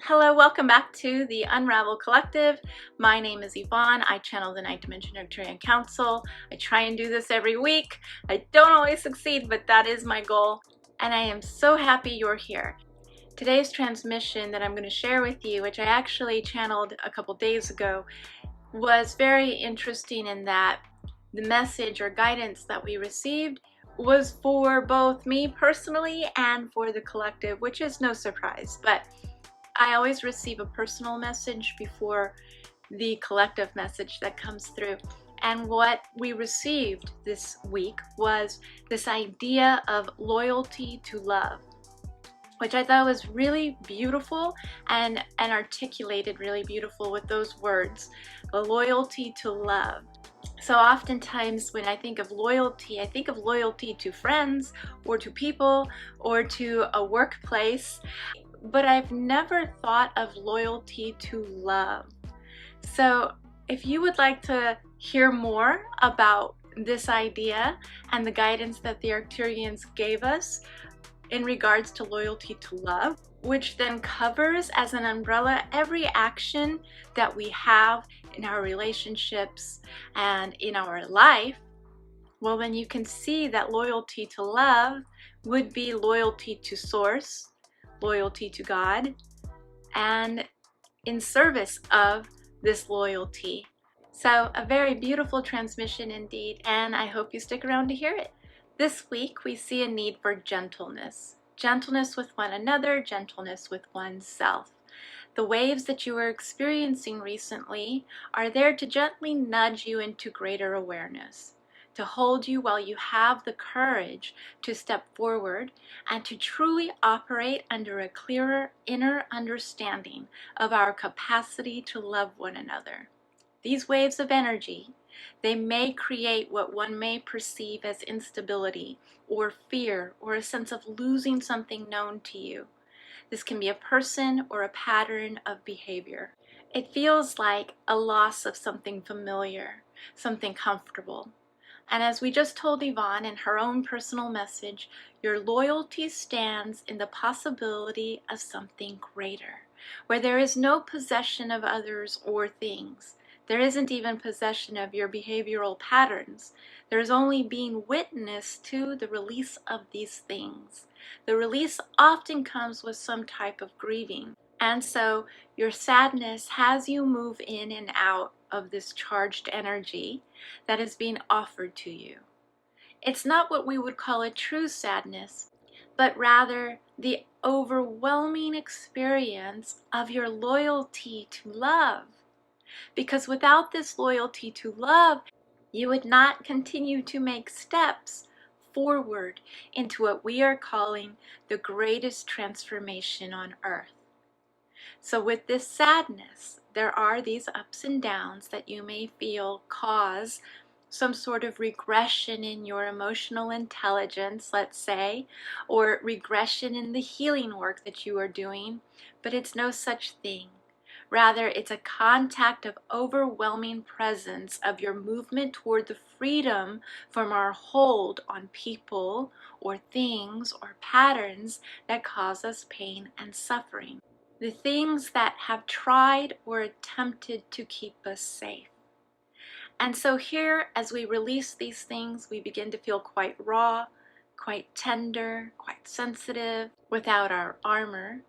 Hello, welcome back to the Unravel Collective. My name is Yvonne. I channel the Ninth Dimension Arcturian Council. I try and do this every week. I don't always succeed, but that is my goal. And I am so happy you're here. Today's transmission that I'm going to share with you, which I actually channeled a couple days ago, was very interesting in that the message or guidance that we received was for both me personally and for the collective, which is no surprise. But I always receive a personal message before the collective message that comes through. And what we received this week was this idea of loyalty to love, which I thought was really beautiful and articulated really beautiful with those words, a loyalty to love. So oftentimes when I think of loyalty to friends or to people or to a workplace, but I've never thought of loyalty to love. So if you would like to hear more about this idea and the guidance that the Arcturians gave us in regards to loyalty to love, which then covers as an umbrella every action that we have in our relationships and in our life, well, then you can see that loyalty to love would be loyalty to Source, loyalty to God, and in service of this loyalty. So a very beautiful transmission indeed, and I hope you stick around to hear it. This week we see a need for gentleness. Gentleness with one another, gentleness with oneself. The waves that you are experiencing recently are there to gently nudge you into greater awareness, to hold you while you have the courage to step forward and to truly operate under a clearer inner understanding of our capacity to love one another. These waves of energy, they may create what one may perceive as instability or fear or a sense of losing something known to you. This can be a person or a pattern of behavior. It feels like a loss of something familiar, something comfortable. And as we just told Yvonne in her own personal message, your loyalty stands in the possibility of something greater, where there is no possession of others or things. There isn't even possession of your behavioral patterns. There's only being witness to the release of these things. The release often comes with some type of grieving. And so your sadness has you move in and out of this charged energy that is being offered to you. It's not what we would call a true sadness, but rather the overwhelming experience of your loyalty to love. Because without this loyalty to love, you would not continue to make steps forward into what we are calling the greatest transformation on earth. So with this sadness, there are these ups and downs that you may feel cause some sort of regression in your emotional intelligence, let's say, or regression in the healing work that you are doing, but it's no such thing. Rather, it's a contact of overwhelming presence of your movement toward the freedom from our hold on people or things or patterns that cause us pain and suffering. The things that have tried or attempted to keep us safe. And so here, as we release these things, we begin to feel quite raw, quite tender, quite sensitive, without our armor.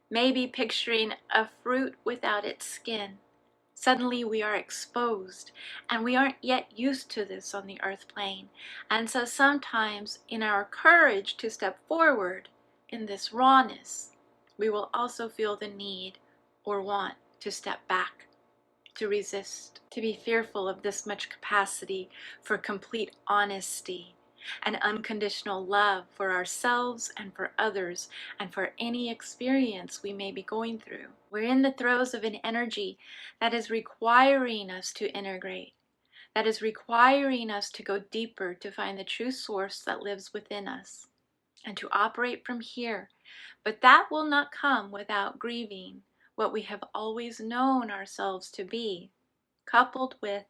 Maybe picturing a fruit without its skin. Suddenly we are exposed, and we aren't yet used to this on the earth plane. And so sometimes in our courage to step forward in this rawness, we will also feel the need or want to step back, to resist, to be fearful of this much capacity for complete honesty and unconditional love for ourselves and for others and for any experience we may be going through. We're in the throes of an energy that is requiring us to integrate, that is requiring us to go deeper to find the true source that lives within us and to operate from here. But that will not come without grieving what we have always known ourselves to be, coupled with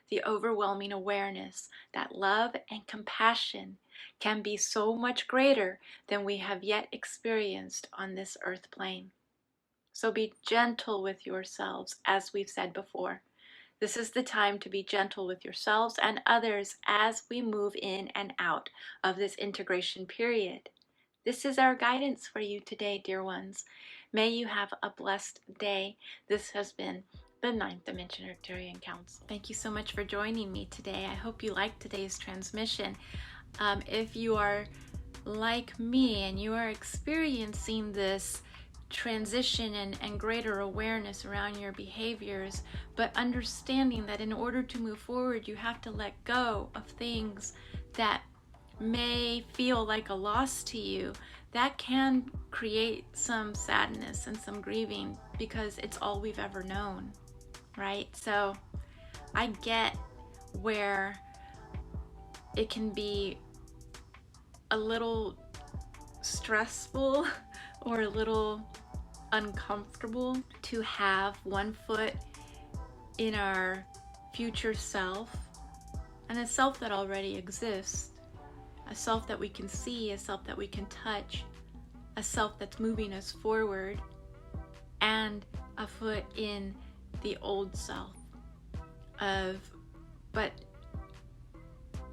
the overwhelming awareness that love and compassion can be so much greater than we have yet experienced on this earth plane. So be gentle with yourselves, as we've said before. This is the time to be gentle with yourselves and others as we move in and out of this integration period. This is our guidance for you today, dear ones. May you have a blessed day. This has been the Ninth Dimension Arcturian Council. Thank you so much for joining me today. I hope you liked today's transmission. If you are like me and you are experiencing this transition and greater awareness around your behaviors, but understanding that in order to move forward, you have to let go of things that may feel like a loss to you, that can create some sadness and some grieving because it's all we've ever known, right? So I get where it can be a little stressful or a little uncomfortable to have one foot in our future self and a self that already exists, a self that we can see, a self that we can touch, a self that's moving us forward, and a foot in the old self of, but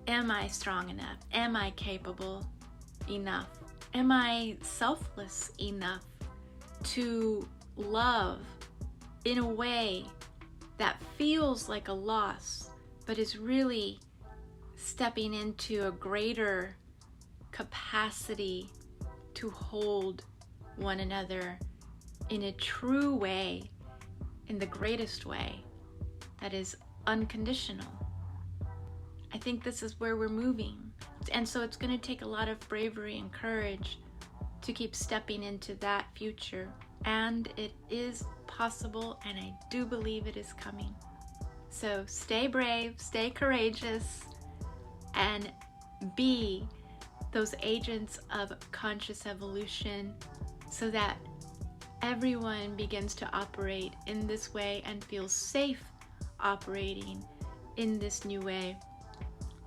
am I strong enough? Am I capable enough? Am I selfless enough to love in a way that feels like a loss, but is really stepping into a greater capacity to hold one another in a true way, in the greatest way, that is unconditional. I think this is where we're moving. And so it's going to take a lot of bravery and courage to keep stepping into that future. And it is possible, and I do believe it is coming. So stay brave, stay courageous, and be those agents of conscious evolution so that everyone begins to operate in this way and feels safe operating in this new way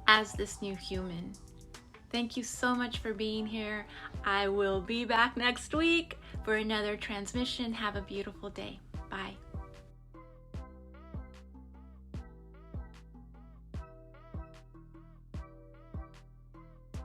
as this new human. Thank you so much for being here. I will be back next week for another transmission. Have a beautiful day. Bye.